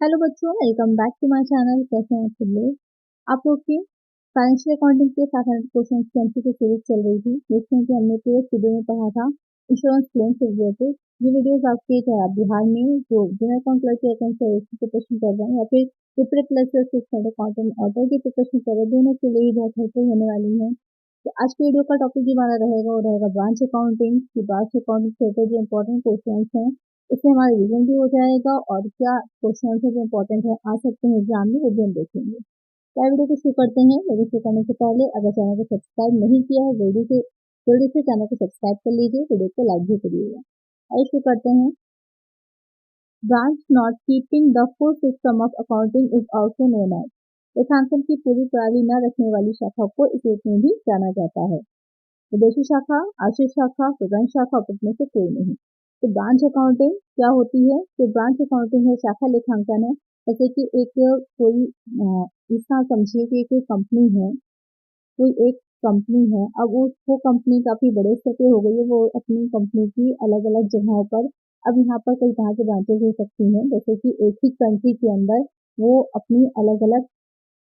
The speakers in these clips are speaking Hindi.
हेलो बच्चों, welcome back to my channel. कैसे हैं सब लोग? आप लोग के फाइनेंशियल अकाउंटिंग के 500 क्वेश्चन की एमसीक्यू सीरीज चल रही थी, जिसमें कि हमने प्रीवियस वीडियो में पढ़ा था इंश्योरेंस क्लेम से रिलेटेड। ये वीडियोस आपके चाहे आप बिहार में जो जूनियर अकाउंट क्लर्क के प्रिपरेशन कर रहे हैं या फिर ट्रिपल प्लस अकाउंटेंट ऑर्डर की प्रिपरेशन कर रहे हैं, दोनों के लिए ही बहुत हेल्पफुल होने वाली है। तो आज के वीडियो का टॉपिक जो हमारा रहेगा वो रहेगा ब्रांच अकाउंटिंग की। ब्रांच अकाउंटिंग से रिलेटेड जो इम्पोर्टेंट क्वेश्चन हैं इससे हमारा रिवीजन भी हो जाएगा और क्या क्वेश्चन है जो इम्पोर्टेंट है आ सकते हैं एग्जाम में, वो भी हम देखेंगे। क्या वीडियो को शुरू करते हैं। वीडियो शुरू करने से पहले अगर चैनल को सब्सक्राइब नहीं किया है जल्दी से चैनल को सब्सक्राइब कर लीजिए, वीडियो को लाइक भी करिएगा। आइए शुरू करते हैं। Branch not keeping the full system of accounting is also known as. लेखांकन की पूरी प्रणाली न रखने वाली शाखा को इस रूप में भी जाना जाता है। विदेशी शाखा, आश्रित शाखा, स्वतंत्र शाखा, में से कोई नहीं। तो ब्रांच अकाउंटिंग क्या होती है? तो ब्रांच अकाउंटिंग है शाखा लेखांकन है। जैसे कि एक कोई इसका समझिए कि कोई कंपनी है, कोई एक कंपनी है। अब वो कंपनी काफी बड़े स्तर पे हो गई है, वो अपनी कंपनी की अलग अलग जगहों पर, अब यहाँ पर कई तरह के ब्रांचेस हो सकती हैं। जैसे कि एक ही कंट्री के अंदर वो अपनी अलग अलग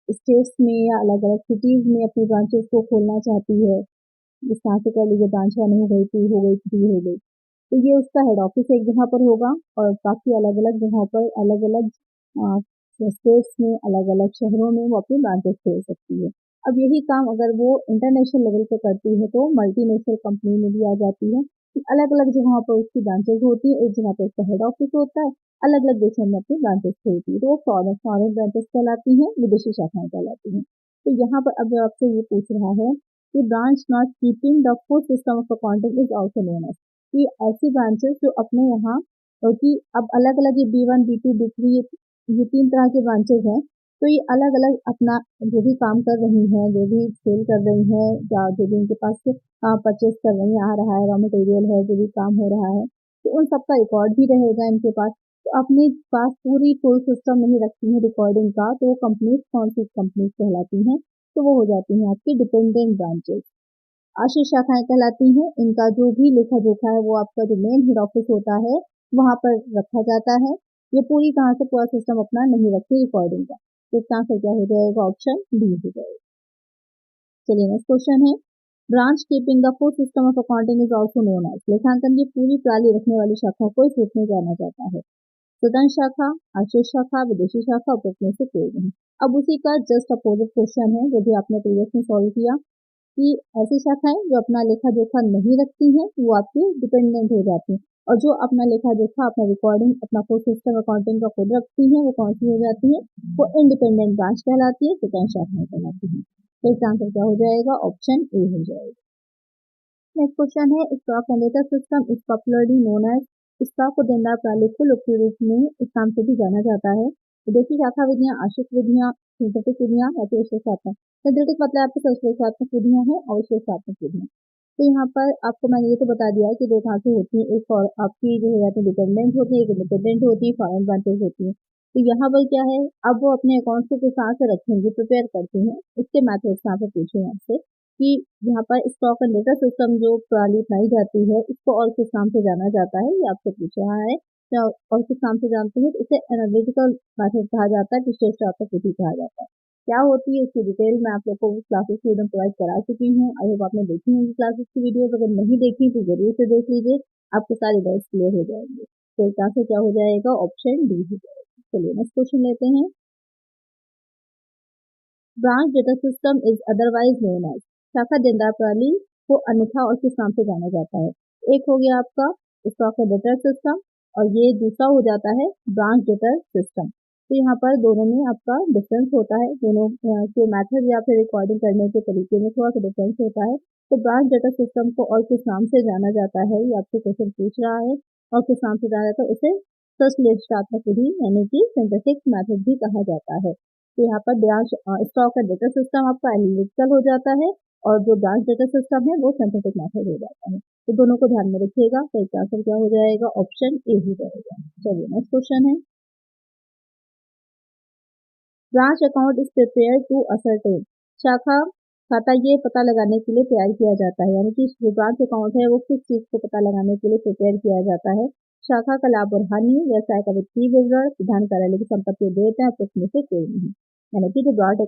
स्टेट्स में या अलग अलग सिटीज में अपनी ब्रांचेस को खोलना चाहती है। इस तरह से कर लीजिए, ब्रांच वन हो गई, टू हो गई, थ्री हो गई। तो ये उसका हेड ऑफिस एक जगह पर होगा और बाकी अलग अलग जगहों पर अलग अलग स्टेट्स में अलग अलग शहरों में वो अपनी ब्रांचेस खोल सकती है। अब यही काम अगर वो इंटरनेशनल लेवल पे करती है तो मल्टीनेशनल कंपनी में भी आ जाती है कि अलग अलग जगहों पर उसकी ब्रांचेस होती है। एक जगह पर उसका हेड ऑफिस होता है, अलग अलग देशों में अपनी ब्रांचेस खोलती है, तो वो फॉरेन ब्रांचेस कहलाती हैं, विदेशी शाखाएं कहलाती हैं। तो यहाँ पर अब आपसे ये पूछ रहा है कि branch not keeping the full system of accounting is also known as, कि ऐसी ब्रांचेस जो अपने यहाँ, क्योंकि अब अलग अलग ये B1, B2, B3 ये तीन तरह के ब्रांचेस हैं। तो ये अलग अलग अपना जो भी काम कर रही हैं, जो भी सेल कर रही हैं या जो भी इनके पास परचेस कर रही हैं, आ रहा है रॉ मटेरियल है, जो भी काम हो रहा है, तो उन सबका रिकॉर्ड भी रहेगा इनके पास। तो अपने पास पूरी फुल सिस्टम नहीं रखती है रिकॉर्डिंग का, तो वो कंपनीज कौन सी कंपनीज कहलाती हैं? तो वो हो जाती हैं आपकी डिपेंडेंट ब्रांचेस, आश्रित शाखाएं कहलाती हैं। इनका जो भी लेखा जोखा है वो आपका जो मेन हेड ऑफिस होता है वहां पर रखा जाता है। ये पूरी तरह से पूरा सिस्टम अपना नहीं रखती रिकॉर्डिंग का। तो इसका आंसर क्या हो जाएगा? ऑप्शन डी हो जाएगा। चलिए नेक्स्ट क्वेश्चन है। Branch keeping the full system of accounting is also known as. लेखांकन की पूरी प्रणाली रखने वाली शाखा को इस रूप में जाना जाता है। स्वतंत्र शाखा, आश्रित शाखा, विदेशी शाखा, उपयोग में से कोई नहीं। अब उसी का जस्ट अपोजिट क्वेश्चन है जो भी आपने प्रीवियस में सॉल्व किया, कि ऐसी शाखाएं जो अपना लेखा जोखा नहीं रखती हैं वो आपकी डिपेंडेंट हो जाती हैं, और जो अपना लेखा जोखा, अपना रिकॉर्डिंग, अपना फुल सिस्टम अकाउंटिंग का खुद रखती हैं वो कौन सी हो जाती है? वो इंडिपेंडेंट ब्रांच कहलाती है, स्वतंत्र शाखाएं कहलाती हैं। तो इसका आंसर क्या हो जाएगा? ऑप्शन ए हो जाएगा। नेक्स्ट क्वेश्चन है, stock and data system is popularly known as. Stock को देनदार प्रणाली को लोकप्रिय रूप में इस नाम से भी जाना जाता है। विदेशी शाखा विधियां, आश्रित विधियां, सिंथेटिक विधियां या फिर विश्लेषणात्मक। सिंथेटिक मतलब आपके विश्लेषणात्मक विधियां हैं और विश्लेषणात्मक विधियां। तो यहाँ पर आपको मैंने ये तो बता दिया है कि दो तरह से होती है, एक और आपकी जो हो जाती है डिपेंडेंट होती है, एक इंडिपेंडेंट होती है, फॉरेन ब्रांचेस होती है। तो यहाँ पर क्या है, अब वो अपने अकाउंट्स को किस तरह से रखेंगे, प्रिपेयर करते हैं, उसके मैथड्स यहाँ पे पूछे हैं आपसे कि यहाँ पर स्टॉक एंड डेटा सिस्टम जो प्रणाली अपनाई जाती है इसको और किस नाम से जाना जाता है, ये आपसे पूछ रहा है। क्या और किस नाम से जानते हैं? तो इसे एनालिटिकल मेथड कहा जाता है, विश्लेषणात्मक विधि कहा जाता है। क्या होती है इसकी डिटेल मैं आप लोग को क्लासेस की एकदम प्रोवाइड करा चुकी हूँ। आई होप आपने देखी होंगी क्लासेस की वीडियोस, अगर नहीं देखी तो जरूर से देख लीजिए, आपके सारे डाउट्स क्लियर हो जाएंगे। तो इसका आंसर क्या हो जाएगा? ऑप्शन डी हो जाएगा। चलिए नेक्स्ट क्वेश्चन लेते हैं। Branch data system is otherwise known as. शाखा देनदार प्रणाली को अन्यथा और किस नाम से जाना जाता है? एक हो गया आपका स्टॉक एंड डेटा सिस्टम और ये दूसरा हो जाता है ब्रांच डेटा सिस्टम। तो यहाँ पर दोनों में आपका डिफरेंस होता है, दोनों के मेथड या फिर रिकॉर्डिंग करने के तरीके में थोड़ा सा डिफरेंस होता है। तो ब्रांच डेटा सिस्टम को और किस नाम से जाना जाता है ये आपसे क्वेश्चन पूछ रहा है, और किस नाम से जाना जाता है उसे संश्लेषणात्मक विधि यानी कि सिंथेटिक मेथड भी कहा जाता है। तो यहाँ पर ब्रांच स्टॉक का डेटा सिस्टम आपका एनालिटिकल हो जाता है और जो ब्रांच डेटा सिस्टम है वो सिंथेटिक मेथड हो जाता है। तो दोनों को ध्यान में रखिएगा। तो इसका आंसर क्या हो जाएगा? ऑप्शन ए हो जाएगा। चलिए नेक्स्ट क्वेश्चन है। Branch account is prepare to ascertain. शाखा खाता ये पता लगाने के लिए तैयार किया जाता है, यानी कि जो ब्रांच अकाउंट है वो किस चीज को पता लगाने के लिए प्रिपेयर किया जाता है? शाखा का लाभ और हानि, व्यवसाय का वित्तीय विवरण, प्रधान कार्यालय की संपत्ति देयता है, प्रश्न में से कोई नहीं। यानी कि जो ब्रांच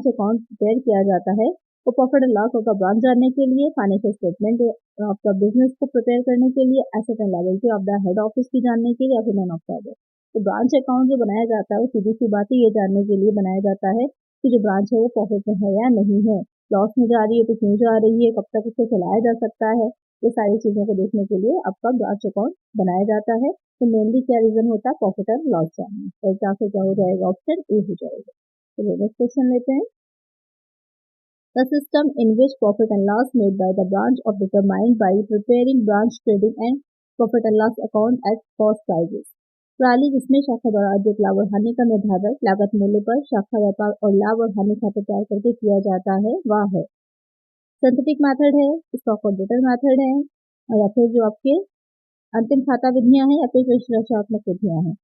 अकाउंट प्रिपेयर किया जाता है वो प्रॉफिट एंड लॉस होगा ब्रांच जानने के लिए, फाइनेंशियल स्टेटमेंट आपका बिजनेस को प्रिपेयर करने के लिए, asset and liability of the head office की जानने के लिए, या फिर नॉन ऑफ द। तो ब्रांच अकाउंट जो बनाया जाता है वो सीधी सी बात है ये जानने के लिए बनाया जाता है कि जो ब्रांच है वो प्रॉफिट में है या नहीं है, लॉस में जा रही है तो क्यों जा रही है, कब तक उसे चलाया जा सकता है, ये सारी चीजों को देखने के लिए आपका ब्रांच अकाउंट बनाया जाता है। तो मेनली क्या रीजन होता है, प्रॉफिट एंड लॉस जानना। तो एग्जाम से क्या हो जाएगा, ऑप्शन ए हो जाएगा। तो नेक्स्ट क्वेश्चन लेते हैं। The system in which profit and loss made by the branch are determined by preparing branch trading and profit and loss account at cost prices। प्रणाली जिसमें शाखा द्वारा अर्जित लाभ और हानि का निर्धारण लागत मूल्य पर शाखा व्यापार और लाभ और हानि खाता तैयार करके किया जाता है वह है। सिंथेटिक मेथड है, स्टॉक और डेटर मेथड है, और या फिर जो आपके अंतिम खाता विधियां हैं या फिर विश्लेषणात्मक विधियां हैं।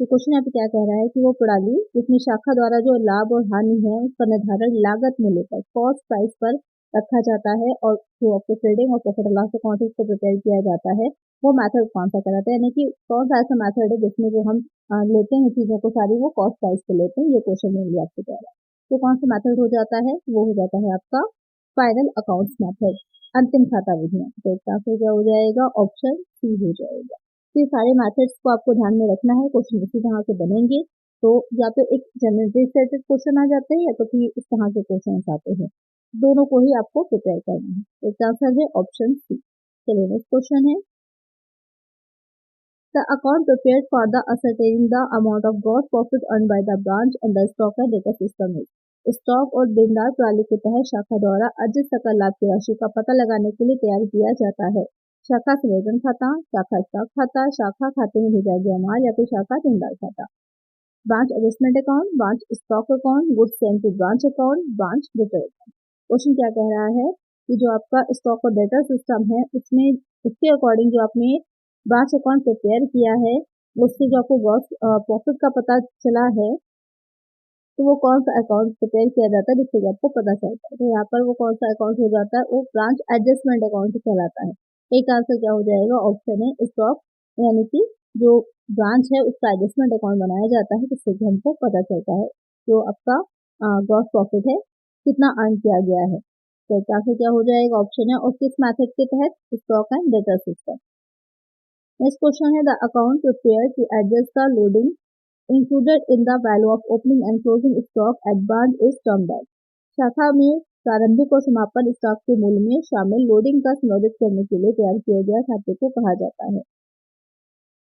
तो क्वेश्चन यहाँ पे क्या कह रहा है कि वो प्रणाली जिसमें शाखा द्वारा जो लाभ और हानि है उसका निर्धारण लागत मूल्य पर कॉस्ट प्राइस पर रखा जाता है और जो आपको ट्रेडिंग और प्रॉफिट एंड लॉस अकाउंट को प्रिपेयर किया जाता है वो मेथड कौन सा कहलाता है, यानी कि कौन सा ऐसा मेथड है जिसमें जो हम लेते हैं चीजों को सारी वो कॉस्ट प्राइस पे लेते हैं, ये क्वेश्चन मेनली आपसे कह रहा है। तो कौन सा मेथड हो जाता है, वो हो जाता है आपका फाइनल अकाउंट्स मेथड, अंतिम खाता विधियां। तो इसका आंसर क्या हो जाएगा, ऑप्शन सी हो जाएगा। तो ये सारे मेथड्स को आपको ध्यान में रखना है, क्वेश्चन इसी तरह से बनेंगे। तो या तो एक जनरल क्वेश्चन आ जाते हैं या तो फिर इस तरह के क्वेश्चन आते हैं, दोनों को ही आपको प्रिपेयर करना है। तो इसका आंसर है ऑप्शन सी। चलिए नेक्स्ट क्वेश्चन है। The account prepared for the ascertaining the amount of gross profit earned by the branch and the stock and data system is। Stock और देनदार प्रणाली के तहत शाखा द्वारा अर्जित सकल लाभ की राशि का पता लगाने के लिए तैयार किया जाता है। शाखा संयोजन खाता, शाखा स्टॉक खाता, शाखा खाते में भेजा गया माल या फिर शाखा देनदार खाता। Branch adjustment account, branch stock account, goods sent to branch account, branch debtor account. Question क्या कह रहा है कि जो आपका स्टॉक और डेटा सिस्टम है उसमें उसके अकॉर्डिंग जो आपने ब्रांच अकाउंट प्रिपेयर किया है उससे जो आपको ग्रॉस प्रॉफिट का पता चला है तो वो कौन सा अकाउंट प्रिपेयर किया जाता है जिससे आपको पता चलता है। तो यहाँ पर वो कौन सा अकाउंट हो जाता है, वो ब्रांच एडजस्टमेंट अकाउंट कहलाता है। एक आंसर क्या हो जाएगा, ऑप्शन है स्टॉक, यानी कि जो ब्रांच है उसका एडजस्टमेंट अकाउंट बनाया जाता है जिससे हमको पता चलता है जो आपका ग्रॉस प्रॉफिट है कितना अर्न किया गया है। तो एक आंसर क्या हो जाएगा, ऑप्शन है, और किस मेथड के तहत, stock and data system. Next question है, the account prepare to adjust the loading included in the value of opening and closing stock at branch is termed as। शाखा में प्रारंभिक और समापन स्टॉक के मूल्य में शामिल लोडिंग का संशोधित करने के लिए तैयार किया गया खाते को कहा जाता है।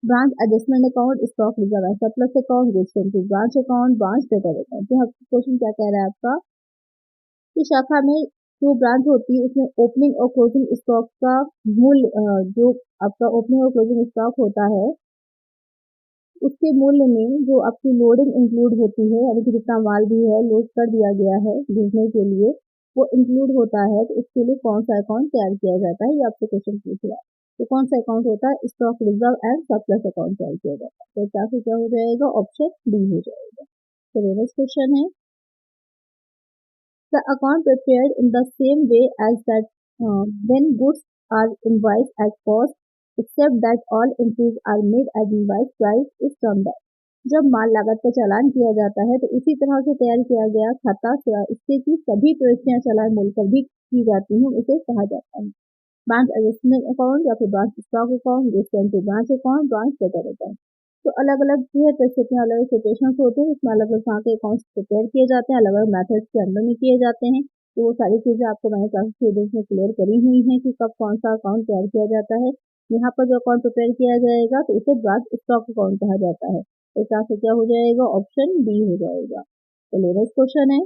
Branch adjustment account, stock reserve and surplus account, goods sent to branch account, branch debtor account. तो क्वेश्चन क्या कह रहा है आपका कि शाखा में जो ब्रांच होती है उसमें ओपनिंग और क्लोजिंग स्टॉक का मूल्य जो आपका ओपनिंग और क्लोजिंग स्टॉक होता है उसके मूल्य में जो आपकी लोडिंग इंक्लूड होती है, यानी कि जितना माल भी है लोड कर दिया गया है भेजने के लिए वो इंक्लूड होता है, तो उसके लिए कौन सा अकाउंट तैयार किया जाता है, ये आपसे क्वेश्चन पूछ रहा है। तो कौन सा अकाउंट होता है, stock reserve and surplus account तैयार किया जाता है। तो क्या से क्या हो जाएगा, ऑप्शन डी हो जाएगा। तो नेक्स्ट क्वेश्चन है, the account prepared in the same way as that when goods are invoiced at cost except that all entries are made as invoice price is termed as। जब माल लागत पर चालान किया जाता है तो इसी तरह से तैयार किया गया खाता इससे की सभी प्रविष्टियां चालान मूल्य पर भी की जाती हैं उसे कहा जाता है। ब्रांच एडजस्टमेंट अकाउंट या फिर branch stock account, goods branch account, branch debtor account. तो अलग अलग जो है परिस्थितियां, अलग अलग सिचुएशन होते हैं इसमें अलग अलग तरह के अकाउंट्स प्रिपेयर किए जाते हैं, अलग अलग मेथड्स के अंदर में किए जाते हैं। तो वो सारी चीजें आपको मैंने क्लासेस में क्लियर करी हुई हैं कि कब कौन सा अकाउंट तैयार किया जाता है। यहाँ पर जो अकाउंट प्रिपेयर किया जाएगा तो उसे ब्रांच स्टॉक अकाउंट कहा जाता है। तो इसका आंसर क्या हो जाएगा, ऑप्शन बी हो जाएगा। तो नेक्स्ट क्वेश्चन है,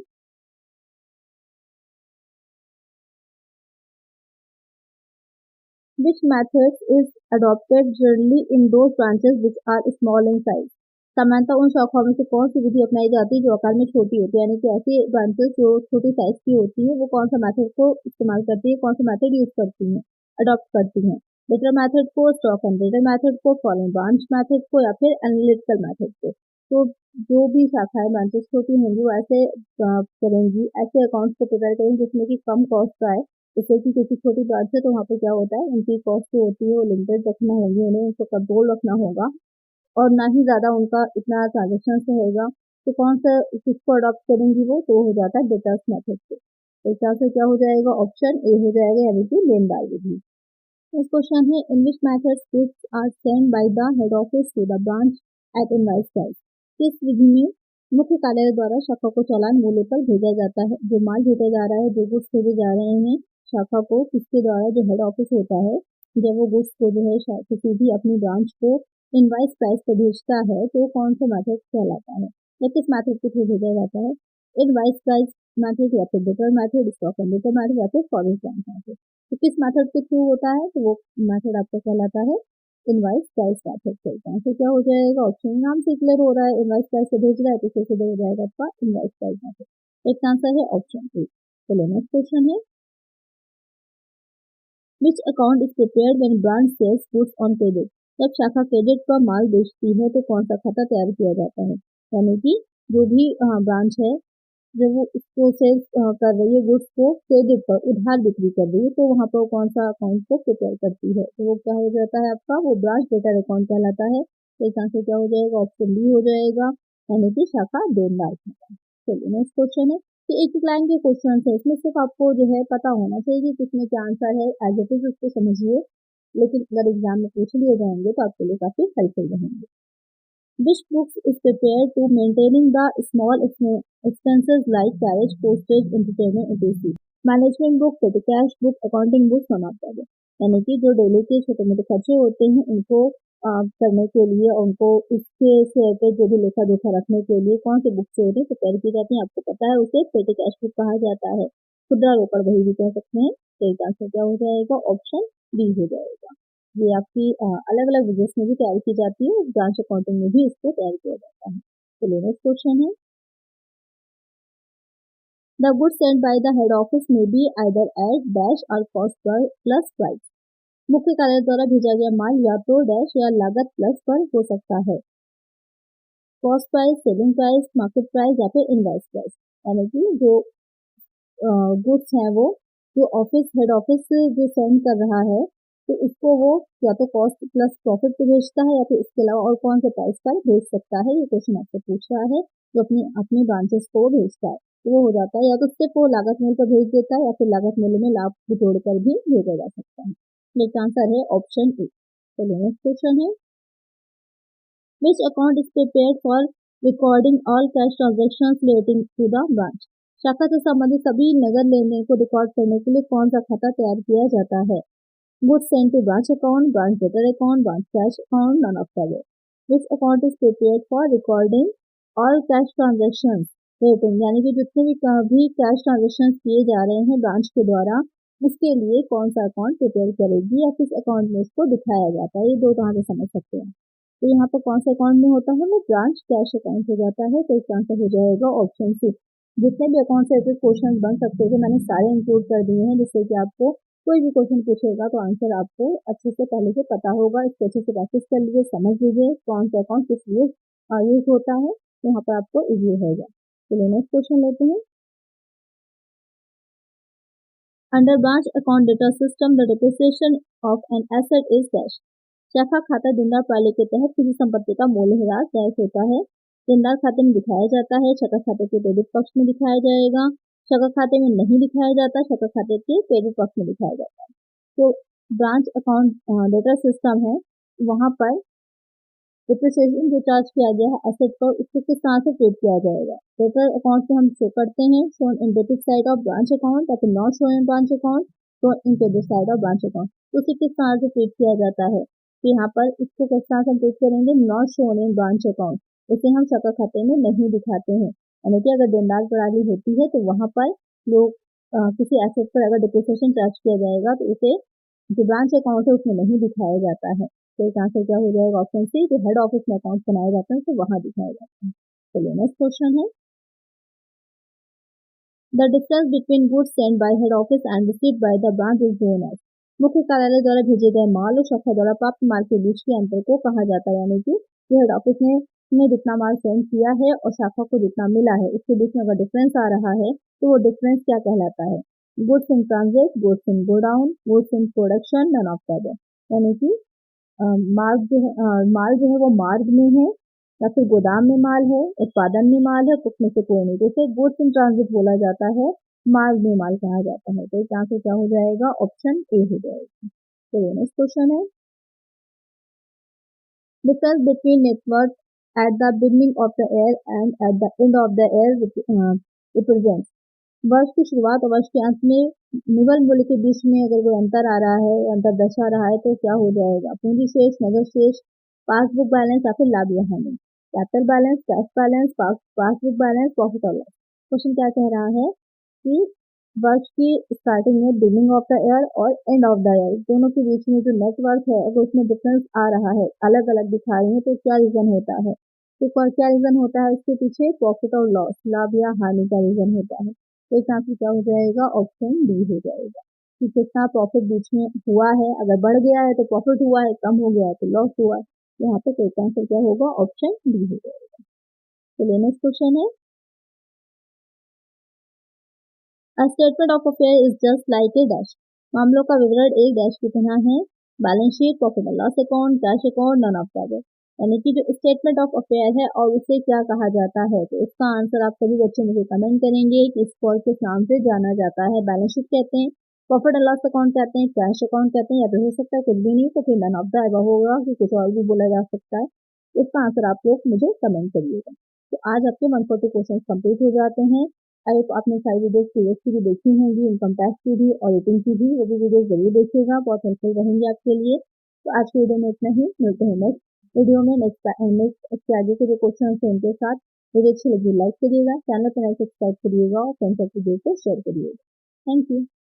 which methods is adopted generally in those branches which are small in size। सामान्यतः उन शाखाओं में से कौन सी विधि अपनाई जाती है जो आकार में छोटी होती है, यानी कि ऐसी ब्रांचेस जो छोटी साइज की होती है वो कौन सा मेथड को इस्तेमाल करती है, कौन सा मेथड यूज करती है, अडॉप्ट करती है। डेटर मेथड को, स्टॉक एंड डेटर मेथड को, फॉलोइंग ब्रांच मेथड को, या फिर एनालिटिकल मेथड को। तो जो भी शाखाएं ब्रांचेस छोटी होंगी वो ऐसे करेंगी, ऐसे अकाउंट्स को प्रिपेयर करेंगे जिसमें कि कम कॉस्ट का है, जैसे कि किसी छोटी ब्रांच है तो वहाँ पे क्या होता है, उनकी कॉस्ट जो होती है वो लिमिटेड रखना होगी, उन्हें उसको कंट्रोल रखना होगा और ना ही ज़्यादा उनका इतना ट्रांजेक्शन रहेगा। तो कौन सा किसको अडॉप्ट करेंगी वो, तो हो जाता है डेटास मेथड से। तो इसका आंसर क्या हो जाएगा, ऑप्शन ए हो जाएगा, यानी कि लेनदार विधि। नेक्स्ट क्वेश्चन है, in which methods goods are send by the head office to the branch at invoice price. किस विधि में मुख्य कार्यालय द्वारा शाखा को चालान मूल्य पर भेजा जाता है। जो माल भेजा जा रहा है, जो गुड्स भेजे जा रहे हैं शाखा को, किसके द्वारा, जो हेड ऑफिस होता है, जब वो गुड्स को जो है किसी भी अपनी ब्रांच को इनवॉइस प्राइस पर भेजता है तो कौन सा मेथड कहलाता है, या किस मेथड के थ्रू भेजा जाता है, इनवॉइस प्राइस मेथड या फिर debtor method, stock and debtor method या फिर फॉरेन ट्रांस मेथड। तो किस मेथड के थ्रू होता है, तो वो मेथड आपका कहलाता है इनवॉइस प्राइस मेथड चलता है। तो क्या हो जाएगा, ऑप्शन नाम से क्लियर हो रहा है, इनवॉइस प्राइस से भेज रहा है तो सीधे हो जाएगा आपका इनवॉइस प्राइस मेथड। एक आंसर है ऑप्शन ए। चलो नेक्स्ट क्वेश्चन है, which account is prepared when branch sales goods on credit. जब शाखा क्रेडिट पर माल बेचती है तो कौन सा खाता तैयार किया जाता है, यानी कि जो भी ब्रांच है, जब वो उसको सेल्स कर रही है गुड्स को क्रेडिट पर उधार बिक्री कर रही है, तो वहाँ पर कौन सा अकाउंट को प्रिपेयर करती है, तो वो क्या हो जाता है आपका, वो ब्रांच डेटर अकाउंट कहलाता है। तो इसका आंसर क्या हो जाएगा, ऑप्शन बी हो जाएगा, यानी कि शाखा देनदार खाता। चलिए नेक्स्ट क्वेश्चन है, कि एक लाइन के क्वेश्चन है, इसमें सिर्फ आपको जो है पता होना चाहिए कि किसमें क्या आंसर है, एज इट इज उसको समझिए, लेकिन अगर एग्जाम में पूछ लिए जाएंगे तो आपके लिए काफी हेल्पफुल रहेंगे। Which books is prepared to maintaining the small expenses like carriage, postage, entertainment, etc. Management book, पेटी कैश बुक, अकाउंटिंग बुक समाप्त कर दे, यानी कि जो डेली के छोटे मोटे खर्चे होते हैं उनको करने के लिए, उनको इसके से रिलेटेड जो भी लेखा जोखा रखने के लिए कौन सी बुक से होती है प्रिपेयर की जाती है, आपको पता है उसे पेटी कैश बुक कहा जाता है, खुदरा रोकड़ बही भी कह सकते हैं। तो इसका आंसर क्या हो जाएगा, ऑप्शन बी हो जाएगा। ये आपकी अलग अलग बिजनेस में भी तैयार की जाती है, ब्रांच अकाउंटिंग में भी इसको तैयार किया जाता है। चलिए नेक्स्ट क्वेश्चन है, the goods sent by the head office में बी आइदर एट डैश और कॉस्ट पर प्लस प्राइस। मुख्य कार्यालय द्वारा भेजा गया माल या तो डैश या लागत प्लस पर हो सकता है, cost price, selling price, market price या फिर इनवॉइस प्राइस। यानी कि जो गुड्स हैं वो जो ऑफिस हेड ऑफिस जो सेंड कर रहा है तो उसको वो या तो कॉस्ट प्लस प्रॉफिट पे भेजता है या फिर इसके अलावा और कौन से प्राइस पर भेज सकता है, ये क्वेश्चन आपसे पूछ रहा है। जो अपनी अपनी ब्रांचेस को भेजता है तो वो हो जाता है या तो सिर्फ वो लागत मूल्य पर भेज देता है या फिर लागत मूल्य में लाभ जोड़कर भी भेजा जा सकता है। इसका आंसर है ऑप्शन ए। चलिए नेक्स्ट क्वेश्चन है, which account is prepared for recording all cash transaction relating to the branch. शाखा से संबंधित सभी नगद लेनदेन को रिकॉर्ड करने के लिए कौन सा खाता तैयार किया जाता है, goods sent to branch account, branch debtor account, branch cash account, none of the above. This account is prepared for recording all cash transactions rating, यानी कि जितने भी कैश ट्रांजेक्शन किए जा रहे हैं ब्रांच के द्वारा, उसके लिए कौन सा अकाउंट प्रिपेयर करेगी या किस अकाउंट में इसको दिखाया जाता है, ये दो तरह से समझ सकते हैं। तो यहाँ पर कौन सा अकाउंट में होता है, वो ब्रांच कैश अकाउंट हो जाता है। तो इसका आंसर हो जाएगा ऑप्शन सी। जितने भी अकाउंट से क्वेश्चन बन सकते थे मैंने सारे इंक्लूड कर दिए हैं, जिससे कि आपको कोई भी क्वेश्चन पूछेगा तो आंसर आपको अच्छे से पहले से पता होगा। इसको अच्छे से प्रैक्टिस कर लीजिए, समझ लीजिए कौन सा अकाउंट किस लिए यूज होता है, यहाँ पर आपको इजी होगा। चलिए नेक्स्ट क्वेश्चन लेते हैं, under branch account data system the depreciation of an asset is dash. शाखा खाता देनदार प्रणाली के तहत किसी संपत्ति का मूल्यह्रास डैश होता है, देनदार खाते में दिखाया जाता है, शाखा खाते के डेबिट पक्ष में दिखाया जाएगा, शाखा खाते में नहीं दिखाया जाता, शाखा खाते के क्रेडिट पक्ष में दिखाया जाता है। तो ब्रांच अकाउंट डेटा सिस्टम है, वहां पर डिप्रिसिएशन जो चार्ज किया गया है एसेट पर उसको किस तरह से ट्रीट किया जाएगा। डेटर अकाउंट से हम शो करते हैं, shown in debit side of branch account या फिर not shown in branch account, shown in credit side of branch account. तो उसे किस तरह से ट्रीट किया जाता है, तो यहाँ पर इसको किस तरह से ट्रीट करेंगे, not shown in branch account, उसे हम शाखा खाते में नहीं दिखाते हैं। यानी कि अगर देनदार प्रणाली होती है तो वहां पर लोग किसी एसेट पर अगर डिप्रिसिएशन चार्ज किया जाएगा तो उसे जो ब्रांच अकाउंट है उसमें नहीं दिखाया जाता है। तो इसका आंसर क्या हो जाएगा, ऑप्शन सी। जो हेड ऑफिस में अकाउंट बनाए जाते हैं तो वहां दिखाया जाता है। चलिए नेक्स्ट क्वेश्चन है, the difference between goods send by head office and received by the branch is known as. मुख्य कार्यालय द्वारा भेजे गए माल और शाखा द्वारा प्राप्त माल के बीच के अंतर को कहा जाता है, यानी कि हेड ऑफिस ने जितना माल सेंड किया है और शाखा को जितना मिला है उसके बीच में अगर डिफरेंस आ रहा है तो वो डिफरेंस क्या कहलाता है, goods in transit, goods in godown, goods in production, none of the above. यानी कि माल जो है वो मार्ग में है, या फिर गोदाम में माल है, उत्पादन में माल है, कुछ में से कोई नहीं। जैसे गुड्स इन ट्रांजिट बोला जाता है, मार्ग में माल कहा जाता है। तो यहाँ से क्या हो जाएगा, ऑप्शन ए हो जाएगा। चलिए नेक्स्ट क्वेश्चन है, difference between network at the beginning of the year and at the end of the year represents। वर्ष की शुरुआत और वर्ष के अंत में निवल मूल्य के बीच में अगर कोई अंतर आ रहा है, अंतर दर्शा रहा है, तो क्या हो जाएगा, पूंजी शेष, नगद शेष, पासबुक बैलेंस या फिर लाभ या हानि, capital balance, cash balance, passbook balance, profit और लॉस। क्वेश्चन क्या कह रहा है कि वर्ष की स्टार्टिंग में बिगिनिंग ऑफ द ईयर और एंड ऑफ द ईयर दोनों के बीच में जो नेटवर्क है अगर उसमें डिफरेंस आ रहा है, अलग अलग दिखा रही है, तो क्या रीजन होता है, तो क्या रीजन होता है इसके पीछे, प्रॉफिट और लॉस, लाभ या हानि का रीजन होता है। तो इस यहाँ से क्या हो जाएगा, ऑप्शन डी हो जाएगा कि कितना प्रॉफिट बीच में हुआ है, अगर बढ़ गया है तो प्रॉफिट हुआ है, कम हो गया है तो लॉस हुआ है। यहाँ पे तो आंसर क्या होगा, ऑप्शन डी हो जाएगा। चलिए नेक्स्ट क्वेश्चन है, A statement of affair is just like a dash। मामलों का विवरण एक डैश की तरह है। Balance sheet, profit and loss account, cash account, none of the above. यानी कि जो स्टेटमेंट ऑफ अफेयर है और उसे क्या कहा जाता है, तो इसका आंसर आप सभी बच्चे मुझे कमेंट करेंगे कि इसको किस नाम से जाना जाता है। बैलेंस शीट कहते हैं, प्रॉफिट एंड लॉस अकाउंट कहते हैं, कैश अकाउंट कहते हैं, या फिर हो सकता है कुछ भी नहीं तो फिर नन ऑफ द अबव होगा कि कुछ और भी बोला जा सकता है। इसका आंसर आप लोग मुझे कमेंट करिएगा। तो आज आपके 140 क्वेश्चन कंप्लीट हो जाते हैं। अरे तो आपने सारी वीडियोस प्रीवियस की भी देखी होंगी, इनकम टैक्स की भी और रेटिंग की भी, वो भी वीडियो जरूर देखिएगा, बहुत हेल्पफुल रहेंगे आपके लिए। तो आज की वीडियो में इतना ही, मिलते हैं नेक्स्ट वीडियो में। नेक्स्ट इसके आगे के जो क्वेश्चन हैं उनके साथ। वीडियो अच्छी लगी लाइक करिएगा, चैनल पर सब्सक्राइब करिएगा और फ्रेंड्स और वीडियो को शेयर करिएगा। Thank you.